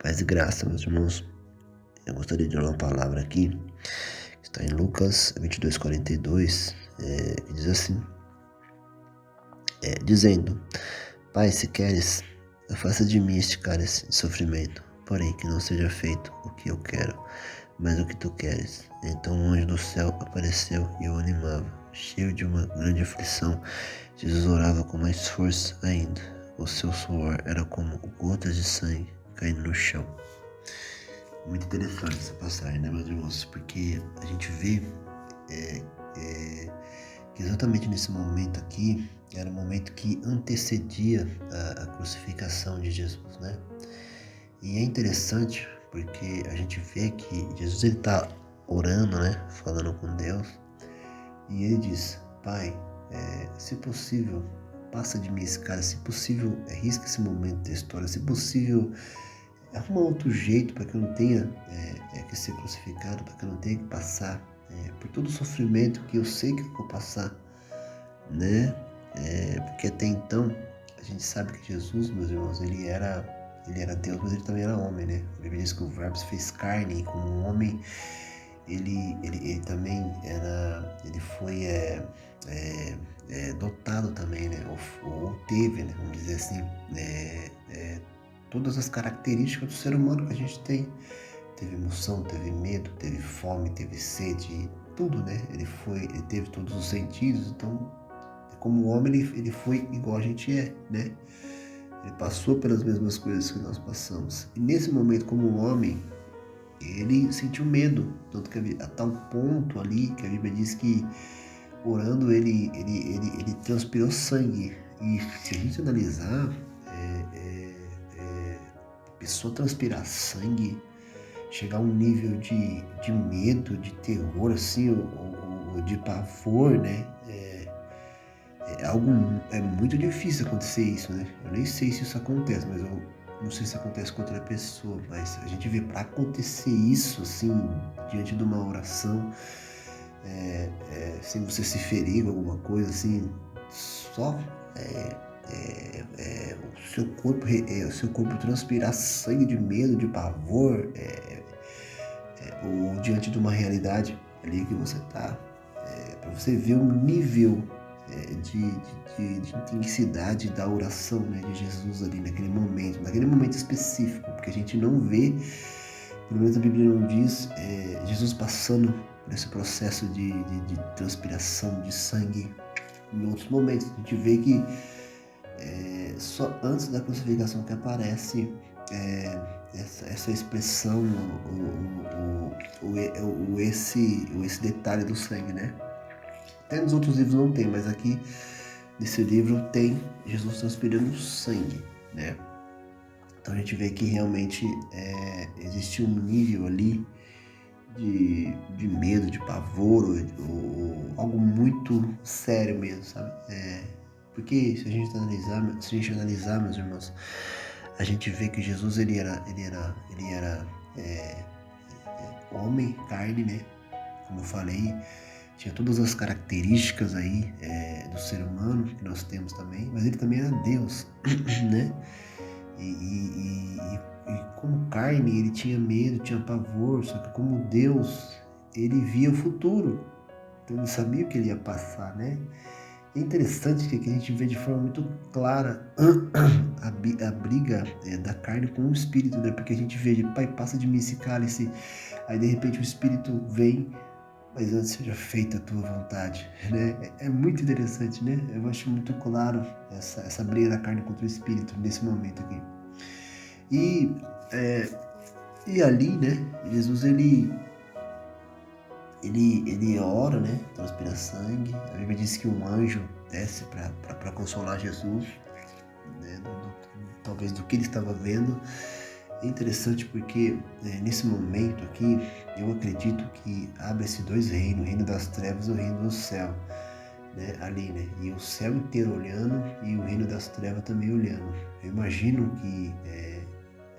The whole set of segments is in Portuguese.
Paz e graça, meus irmãos. Eu gostaria de ler uma palavra aqui, que está em Lucas 22:42, e diz assim, dizendo, Pai, se queres, afasta de mim este cálice de sofrimento, porém que não seja feito o que eu quero, mas o que tu queres. Então um anjo do céu apareceu e o animava, cheio de uma grande aflição, Jesus orava com mais força ainda. O seu suor era como gotas de sangue caindo no chão. Muito interessante essa passagem, né, meus irmãos? Porque a gente vê que exatamente nesse momento aqui era o momento que antecedia a crucificação de Jesus, né? E é interessante porque a gente vê que Jesus ele está orando, né, falando com Deus, e ele diz: Pai, se possível, passa de mim esse cara, se possível, risca esse momento da história, se possível, arruma outro jeito para que eu não tenha que ser crucificado, para que eu não tenha que passar por todo o sofrimento que eu sei que eu vou passar, né? Porque até então a gente sabe que Jesus, meus irmãos, ele era Deus, mas ele também era homem, né? A Bíblia diz que o Verbo se fez carne e como um homem ele também ele foi dotado também, né? Ou teve, né? Vamos dizer assim, todas as características do ser humano que a gente tem. Teve emoção, teve medo, teve fome, teve sede, tudo, né? Ele teve todos os sentidos, então, como homem, ele foi igual a gente é, né? Ele passou pelas mesmas coisas que nós passamos. E nesse momento, como homem, ele sentiu medo, tanto que a tal ponto ali que a Bíblia diz que orando ele transpirou sangue. E se a gente analisar, a pessoa transpirar sangue, chegar a um nível de medo, de terror, assim, ou de pavor, né? É muito difícil acontecer isso, né? Eu nem sei se isso acontece, mas eu não sei se acontece com outra pessoa, mas a gente vê para acontecer isso, assim, diante de uma oração, sem você se ferir com alguma coisa, assim, só o seu corpo transpirar sangue de medo, de pavor, ou diante de uma realidade ali que você tá, para você ver o nível de intensidade da oração, né, de Jesus ali naquele momento específico, porque a gente não vê, pelo menos a Bíblia não diz, Jesus passando por esse processo de transpiração de sangue em outros momentos. A gente vê que só antes da crucificação que aparece essa expressão, esse detalhe do sangue, né? Até nos outros livros não tem, mas aqui nesse livro tem Jesus transpirando sangue, né? Então a gente vê que realmente existe um nível ali de medo, de pavor, ou algo muito sério mesmo, sabe? Porque se a gente analisar, meus irmãos, a gente vê que Jesus ele era homem, carne, né? Como eu falei, tinha todas as características aí do ser humano que nós temos também, mas ele também era Deus, né? E como carne ele tinha medo, tinha pavor, só que como Deus ele via o futuro, então ele sabia o que ele ia passar, né? É interessante que aqui a gente vê de forma muito clara a briga da carne com o espírito, né? Porque a gente vê, Pai, passa de mim esse cálice, aí de repente o espírito vem, mas antes seja feita a tua vontade, né? É muito interessante, né? Eu acho muito claro essa briga da carne contra o espírito nesse momento aqui. E, e ali, né? Jesus ele ora, né? Transpira sangue. A Bíblia diz que um anjo desce para consolar Jesus, né? Talvez do que ele estava vendo. É interessante porque nesse momento aqui, eu acredito que abre-se dois reinos, o reino das trevas e o reino do céu, né? Ali, né? E o céu inteiro olhando e o reino das trevas também olhando. Eu imagino que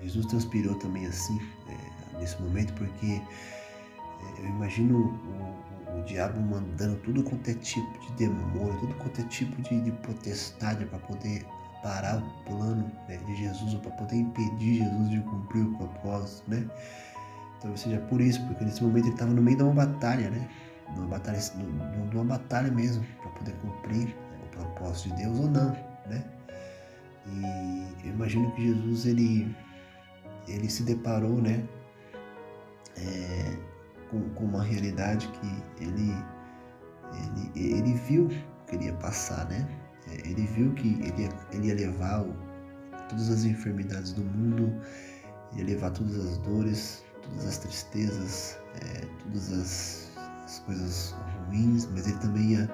Jesus transpirou também assim, nesse momento, porque eu imagino o diabo mandando tudo quanto é tipo de demônio, tudo quanto é tipo de potestade para poder parar o plano, né, de Jesus, ou para poder impedir Jesus de cumprir o propósito, né? Talvez seja por isso, porque nesse momento ele estava no meio de uma batalha, né? Numa batalha mesmo, para poder cumprir, né, o propósito de Deus ou não, né? E eu imagino que Jesus, ele se deparou, né, com uma realidade que ele viu que ele ia passar, né? Ele viu que ele ia levar todas as enfermidades do mundo, ele ia levar todas as dores, todas as tristezas, todas as coisas ruins, mas ele também ia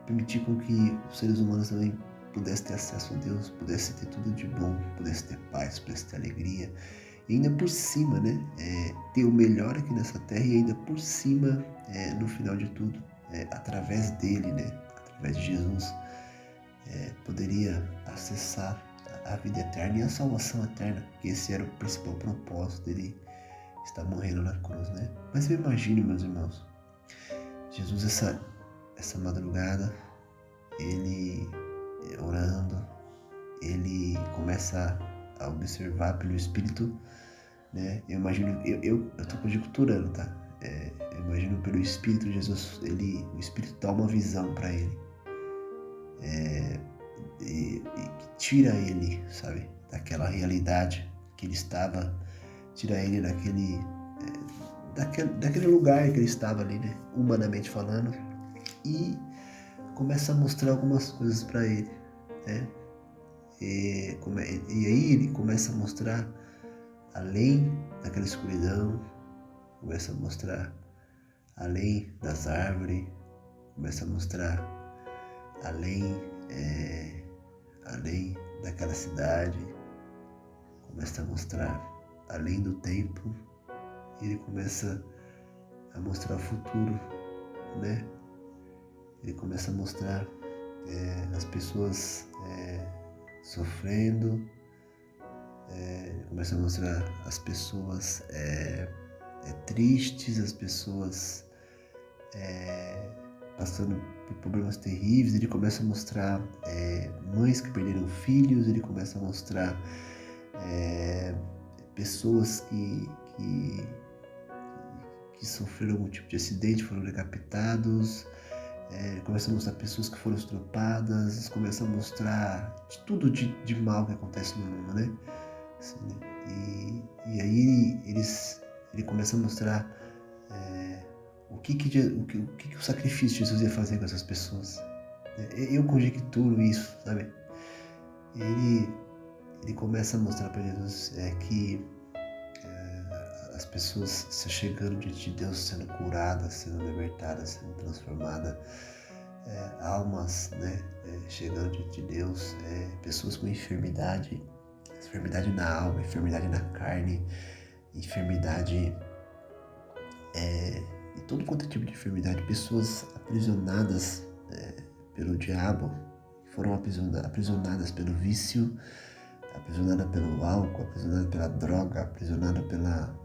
permitir com que os seres humanos também pudessem ter acesso a Deus, pudessem ter tudo de bom, pudessem ter paz, pudessem ter alegria. E ainda por cima, né, ter o melhor aqui nessa terra e ainda por cima, no final de tudo, através dele, né, através de Jesus, poderia acessar a vida eterna e a salvação eterna, que esse era o principal propósito dele estar morrendo na cruz, né? Mas eu imagino, meus irmãos, Jesus essa madrugada, ele orando, ele começa a observar pelo Espírito, né? Eu imagino, eu tô conjecturando, tá? Eu imagino pelo Espírito Jesus, o Espírito dá uma visão para ele, e que tira ele, sabe, daquela realidade que ele estava, tira ele daquele lugar que ele estava ali, né? Humanamente falando, e começa a mostrar algumas coisas para ele, né? E aí ele começa a mostrar além daquela escuridão, começa a mostrar além das árvores, começa a mostrar além daquela cidade, começa a mostrar além do tempo, e ele começa a mostrar o futuro, né? Ele começa a mostrar as pessoas sofrendo, ele começa a mostrar as pessoas tristes, as pessoas passando por problemas terríveis. Ele começa a mostrar mães que perderam filhos, ele começa a mostrar pessoas que sofreram algum tipo de acidente, foram decapitados. Começa a mostrar pessoas que foram estrupadas, começa a mostrar de tudo de mal que acontece no mundo, né? Assim, né? E aí ele começa a mostrar o que o sacrifício de Jesus ia fazer com essas pessoas. Eu conjecturo isso, sabe? Ele começa a mostrar para Jesus que as pessoas se chegando diante de Deus, sendo curadas, sendo libertadas, sendo transformadas, almas, né, chegando diante de Deus, pessoas com enfermidade na alma, enfermidade na carne, enfermidade e todo quanto é tipo de enfermidade, pessoas aprisionadas pelo diabo, foram aprisionadas pelo vício, aprisionada pelo álcool, aprisionada pela droga, aprisionada pela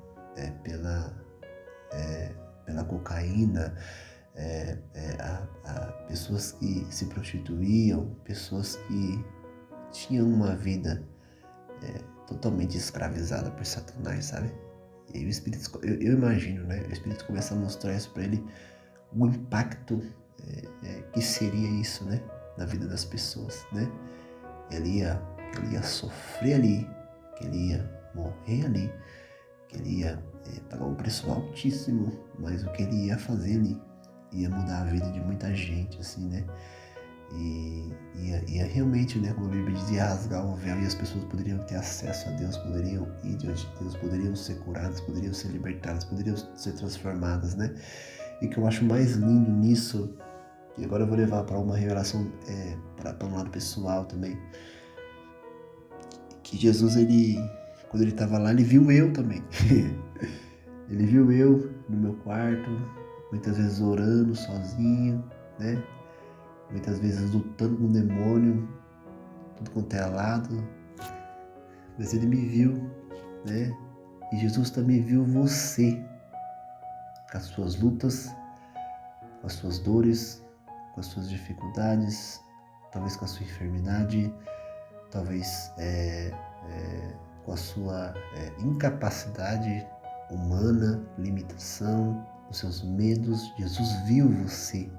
cocaína, pessoas que se prostituíam, pessoas que tinham uma vida totalmente escravizada por Satanás, sabe? E o Espírito, eu imagino, né? O Espírito começa a mostrar isso para ele, o impacto que seria isso, né? Na vida das pessoas, né? Ele ia sofrer ali, que ele ia morrer ali, que ele ia pagar um preço altíssimo, mas o que ele ia fazer ali ia mudar a vida de muita gente, assim, né? E ia realmente, né, como a Bíblia diz, ia rasgar o véu e as pessoas poderiam ter acesso a Deus, poderiam ir diante de Deus, poderiam ser curadas, poderiam ser libertadas, poderiam ser transformadas, né? E o que eu acho mais lindo nisso, e agora eu vou levar para uma revelação para um lado pessoal também, que Jesus, quando ele estava lá, ele viu eu também. Ele viu eu no meu quarto, muitas vezes orando sozinho, né? Muitas vezes lutando com o demônio, tudo quanto é lado. Mas ele me viu, né? E Jesus também viu você, com as suas lutas, com as suas dores, com as suas dificuldades, talvez com a sua enfermidade, talvez com a sua incapacidade humana, limitação, os seus medos. Jesus viu você,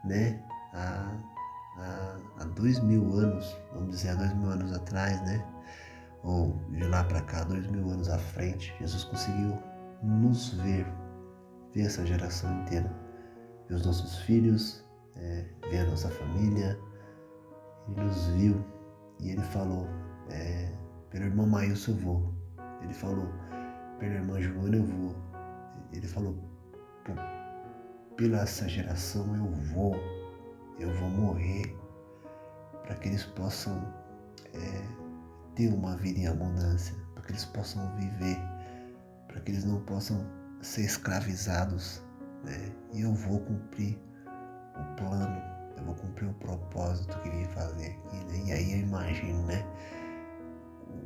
né? Há 2000 anos, vamos dizer, há 2000 anos atrás, né? Ou de lá para cá, 2000 anos à frente, Jesus conseguiu nos ver essa geração inteira, ver os nossos filhos, ver a nossa família. Ele nos viu e ele falou, pela irmã Maílson eu vou. Ele falou, pela irmã Joana eu vou. Ele falou, pela essa geração eu vou morrer para que eles possam ter uma vida em abundância, para que eles possam viver, para que eles não possam ser escravizados, né? E eu vou cumprir o plano, eu vou cumprir o propósito que vim fazer aqui, né? E aí eu imagino, né?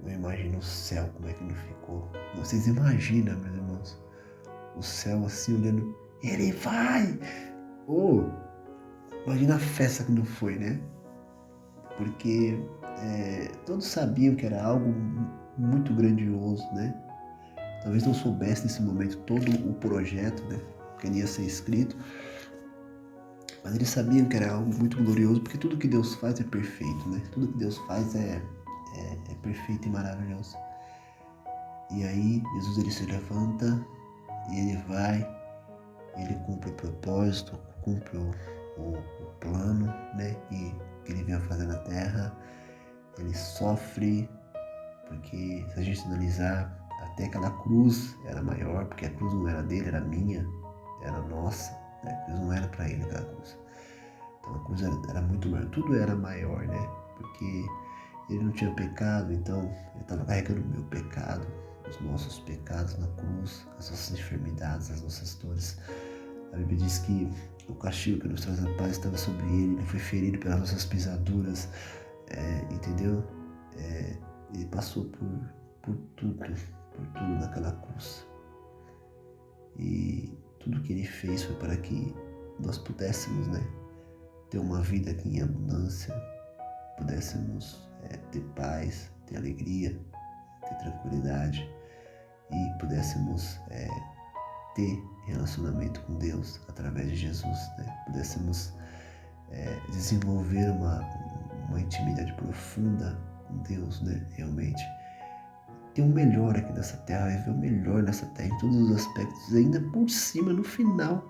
Eu imagino o céu, como é que não ficou. Vocês imaginam, meus irmãos, o céu assim olhando, ele vai! Oh, imagina a festa que não foi, né? Porque todos sabiam que era algo muito grandioso, né? Talvez não soubesse nesse momento todo o projeto, né, que ia ser escrito, mas eles sabiam que era algo muito glorioso, porque tudo que Deus faz é perfeito, né? Tudo que Deus faz é perfeito e maravilhoso. E aí Jesus ele se levanta e ele vai, ele cumpre o propósito, cumpre o plano, né, que ele veio fazer na terra. Ele sofre, porque se a gente analisar, até aquela cruz era maior, porque a cruz não era dele, era minha, era nossa, né? A cruz não era para ele, aquela cruz. Então a cruz era muito maior, tudo era maior, né? Porque ele não tinha pecado, então ele estava carregando o meu pecado, os nossos pecados na cruz, as nossas enfermidades, as nossas dores. A Bíblia diz que o castigo que nos traz a paz estava sobre ele foi ferido pelas nossas pisaduras, entendeu? Ele passou por tudo naquela cruz. E tudo que ele fez foi para que nós pudéssemos, né, ter uma vida aqui em abundância, pudéssemos ter paz, ter alegria, ter tranquilidade e pudéssemos ter relacionamento com Deus através de Jesus, né? Pudéssemos desenvolver uma intimidade profunda com Deus, né? Realmente ter o melhor aqui nessa terra, viver o melhor nessa terra em todos os aspectos, ainda por cima, no final,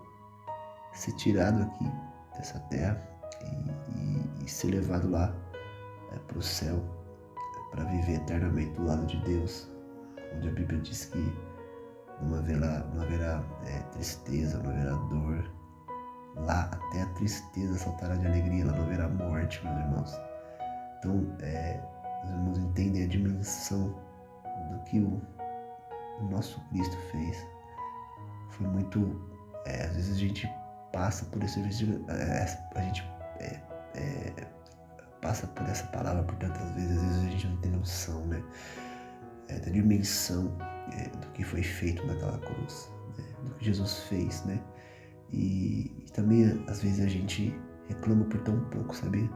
ser tirado aqui dessa terra e ser levado lá para o céu, para viver eternamente do lado de Deus, onde a Bíblia diz que não haverá tristeza, não haverá dor. Lá até a tristeza saltará de alegria, lá não haverá morte, meus irmãos. Então, os irmãos entendem a dimensão do que o nosso Cristo fez. Foi muito, às vezes a gente passa por esse, a gente passa por essa palavra por tantas vezes, às vezes a gente não tem noção, né, da dimensão do que foi feito naquela cruz, né, do que Jesus fez, né, e também às vezes a gente reclama por tão pouco, sabia?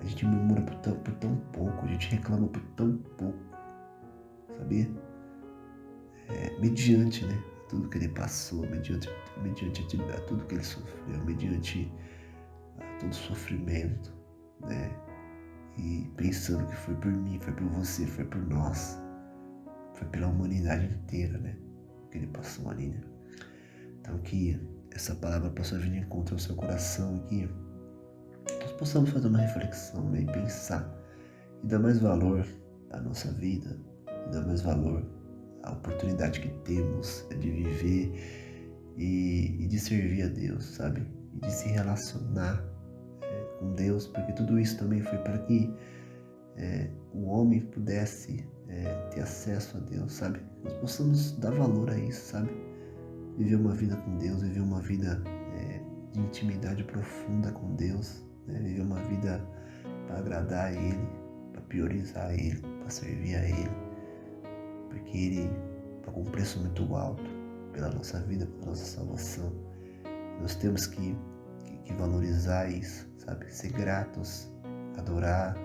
A gente murmura por tão pouco, a gente reclama por tão pouco, sabia? Mediante, né, tudo que ele passou, mediante a tudo que ele sofreu, mediante a todo sofrimento, né, e pensando que foi por mim, foi por você, foi por nós, foi pela humanidade inteira, né, que ele passou ali, né. Então que essa palavra possa vir de encontro ao seu coração e que nós possamos fazer uma reflexão, né, e pensar e dar mais valor à nossa vida, e dar mais valor à oportunidade que temos de viver e de servir a Deus, sabe? E de se relacionar com Deus, porque tudo isso também foi para que o homem pudesse ter acesso a Deus, sabe? Nós possamos dar valor a isso, sabe? Viver uma vida com Deus, viver uma vida de intimidade profunda com Deus, né? Viver uma vida para agradar a Ele, para priorizar a Ele, para servir a Ele, porque Ele pagou um preço muito alto pela nossa vida, pela nossa salvação. Nós temos que valorizar isso, sabe? Ser gratos, adorar,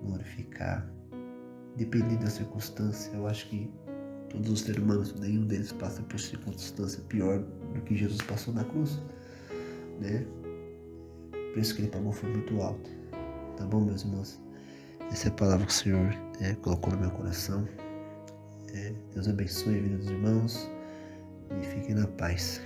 glorificar. Dependendo da circunstância, eu acho que todos os seres humanos, nenhum deles passa por circunstância pior do que Jesus passou na cruz, né? O preço que ele pagou foi muito alto. Tá bom, meus irmãos? Essa é a palavra que o Senhor colocou no meu coração. Deus abençoe a vida dos irmãos e fiquem na paz.